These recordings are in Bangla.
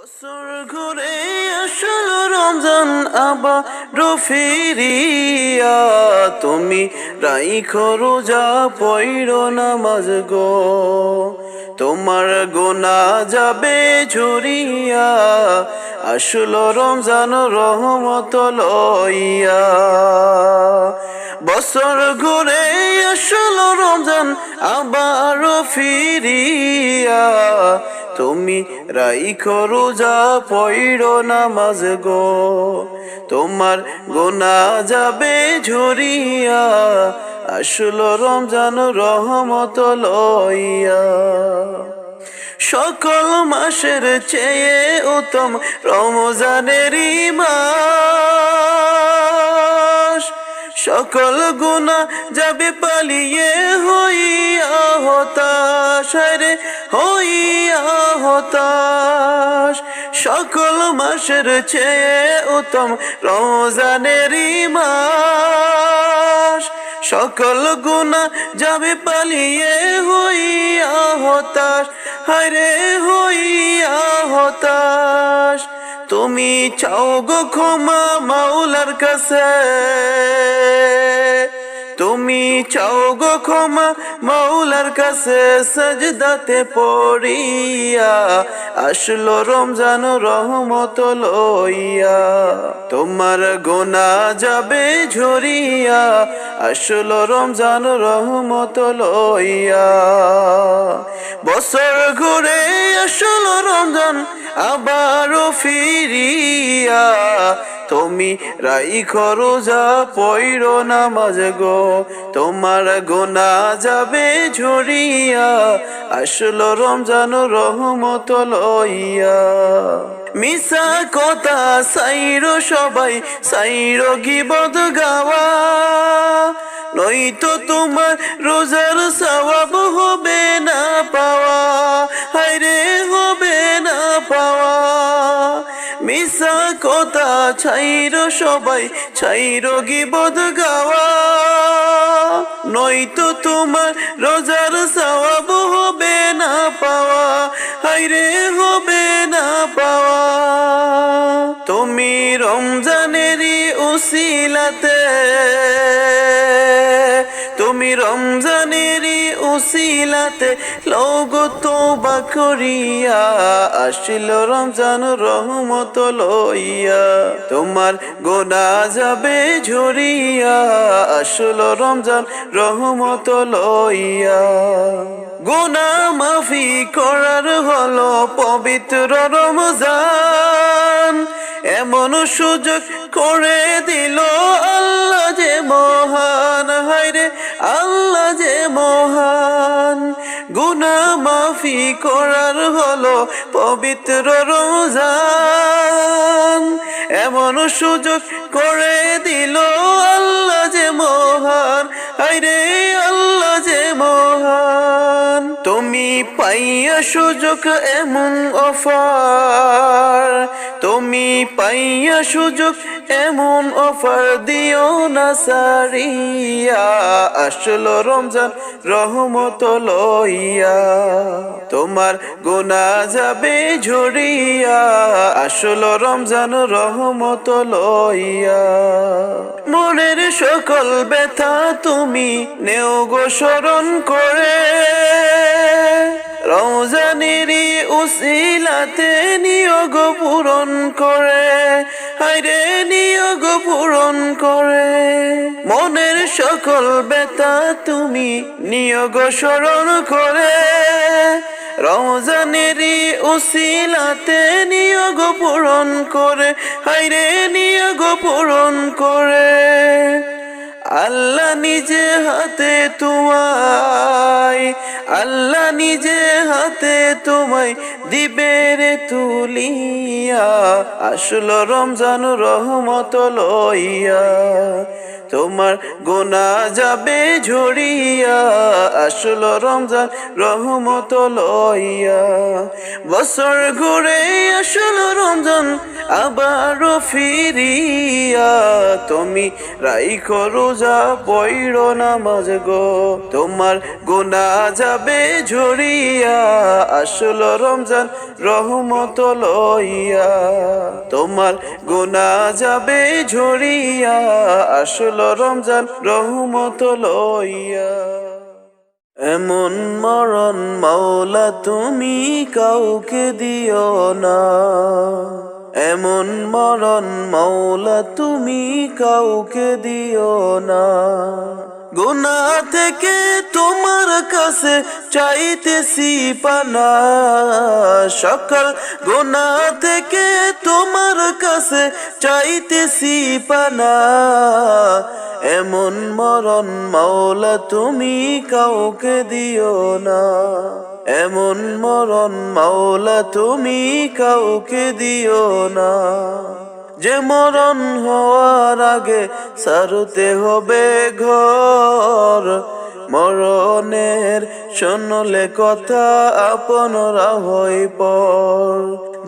বছর ঘুরে আসলো রমজান আবার ফিরিয়া, তুমি রাইখো রোজা পইরো নামাজ গো, তোমার গোনা যাবে ঝরিয়া, আসলো রমজান রহমত লইয়া। বছর ঘুরে আসলো রমজান আবার ফিরিয়া, তুমি রাইখো রোজা পইরো নামাজ গো, তোমার গোনা যাবে ঝরিয়া, আসলো রমজান রহমত লইয়া। সকল মাসের চেয়ে উত্তম রমজানেরই মাস, সকল গুনাহ যাবে পালিয়ে হইয়া হতাশ, রে হইয়া হতাশ। সকল মাসের চেয়ে উত্তম রমজানেরই মাস, সকল গুনাহ যাবে পালিয়ে হইয়া হতাশ, হায়রে হইয়া হতাশ। তুমি চাও গো ক্ষমা মাওলার কাছে, তুমি চাও গো ক্ষমা মাওলার কাছে, সাজদাতে পড়িয়া, আসলো রমজান রহমত লইয়া, তোমার গোনা যাবে ঝরিয়া, আসলো রমজান রহমত লইয়া। বছর ঘুরে আসলো রমজান আবারও ফিরিয়া, তুমি রাইখো রোজা পইরো নামাজ গো, তোমার গোনা যাবে ঝরিয়া, আসলো রমজান রহমত লইয়া। মিশা কথা সাইরো সবাই, সাইরো গীবত গাওয়া, নয়তো তোমার রোজার সওয়াব হবে না পাওয়া, হায়রে হবে না পাওয়া। মিশা কথা ছাইরো সবাই, ছাইরো গীবত গাওয়া, নয়তো তোমার রোজার সওয়াব হবে না পাওয়া, হায়রে হবে না পাওয়া। তুমি রমজানেরই উসিলাতে, তুমি রমজানেরই উসিলাতে লওগো তওবা করিয়া, আসলো রমজান রহমত লইয়া, তোমার গোনা যাবে ঝরিয়া, আসলো রমজান রহমত লইয়া। গোনা মাফি করার হলো পবিত্র রমজান, এমন সুযোগ করে দিল আল্লাহ যে মহান, হায়রে আল্লাহ যে মহান। গুনাহ মাফি করার হলো পবিত্র রমজান, এমন সুযোগ করে দিল আল্লাহ যে মহান, হায়রে আল্লাহ যে মহান। তুমি পাইয়া সুযোগ এমন অফার, তুমি পাইয়া সুযোগ এমন অফার দিও না সারিয়া, আসলো রমজান রহমত লইয়া, তোমার গোনা যাবে ঝরিয়া, আসলো রমজান রহমত লইয়া। মনের সকল ব্যথা তুমি নেও গো স্মরণ করে, রমজানেরই উসিলাতে নিয়োগ পূরণ করে, হায়রে নিয়োগ পূরণ করে। মনের সকল ব্যথা তুমি নিয়োগ স্মরণ করে, রমজানেরই উসিলাতে নিয়োগ পূরণ করে, হায়রে নিয়োগ পূরণ করে। আল্লাহ নিজে হাতে তোমায়, আল্লাহ নিজে হাতে তোমায় দিবে রে তুলিয়া, আসলো রমজান রহমত লইয়া, তোমার গোনা যাবে ঝরিয়া, আসলো রমজান রহমত লইয়া। বছর ঘুরে আসলো রমজান আবারও ফিরিয়া তুমি রাইখো রোজা পইড়ো নামাজ গো, তোমার গুনাহ যাবে ঝরিয়া আসলো রমজান রহমত লইয়া, তোমার গুনাহ যাবে ঝরিয়া আসলো রমজান রহমত লইয়া। এমন মরণ মাওলা তুমি কাউকে দিও না, এমন মরণ মাওলা তুমি কাউকে দিও না। গুনাহ থেকে তোমার কাছে চাইতেছি পানা, সকল গুনাহ থেকে তোমার কাছে চাইতেছি পানা। এমন মরণ মাওলা তুমি কাউকে দিও না, এমন মরণ মাওলা তুমি কাউকে দিও না। যে মরণ হওয়ার আগে সারতে হবে ঘর, মরণের শুনলে কথা আপনরা হই পর।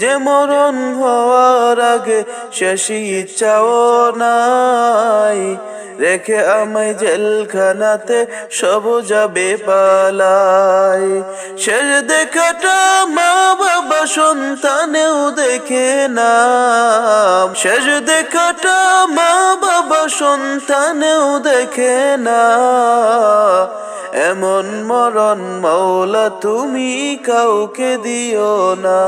যে মরণ হওয়ার আগে শেষ ইচ্ছাও নাই, রেখে আমায় জেলখানাতে সব যাবে পালাই। শেষ দেখাটা মা বাবা সন্তানেও দেখে না, শেষ দেখাটা মা বাবা সন্তানেও দেখে না। এমন মরণ মাওলা তুমি কাউকে দিও না,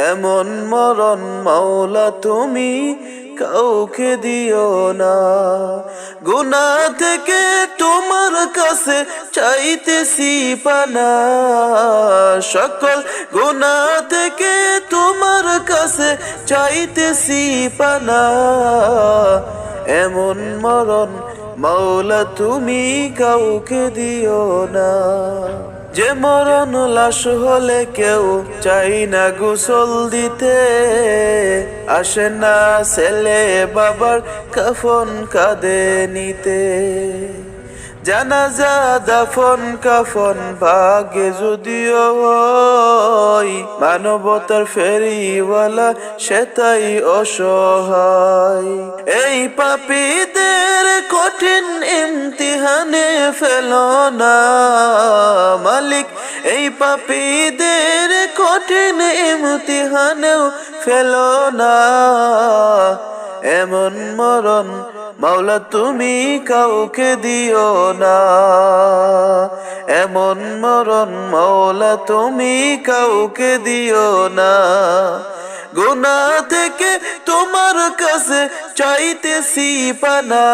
এমন মরণ মাওলা তুমি কাউকে দিও না। গুনাহ থেকে তোমার কাছে চাইতেছি পানা, সকল গুনাহ থেকে তোমার কাছে চাইতেছি পানা। এমন মরণ মাওলা তুমি কাউকে দিও না। যে মরণ লাশ হলে কেউ চাই না গোসল দিতে, আসে না ছেলে বাবার কাফন কাঁধে নিতে। জানাজা দাফন কাফন ভাগে যদিও হয়, মানবতার ফেরিওয়ালা সে তাই অসহায়। এই পাপীদের কঠিন ইমতিহানে ফেলো না মালিক, এই পাপীদের কঠিন ইমতিহানেও ফেলো না। এমন মরণ মাওলা তুমি কাউকে দিও না, এমন মরণ মাওলা তুমি কাউকে দিও না। গুনাহ থেকে তোমার কাছে চাইতেছি পানা,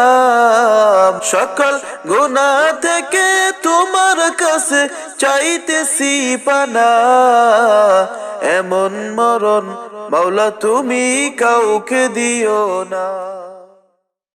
সকল গুনাহ থেকে তোমার কাছে চাইতেছি পানা। এমন মরণ মাওলা তুমি কাউকে দিও না।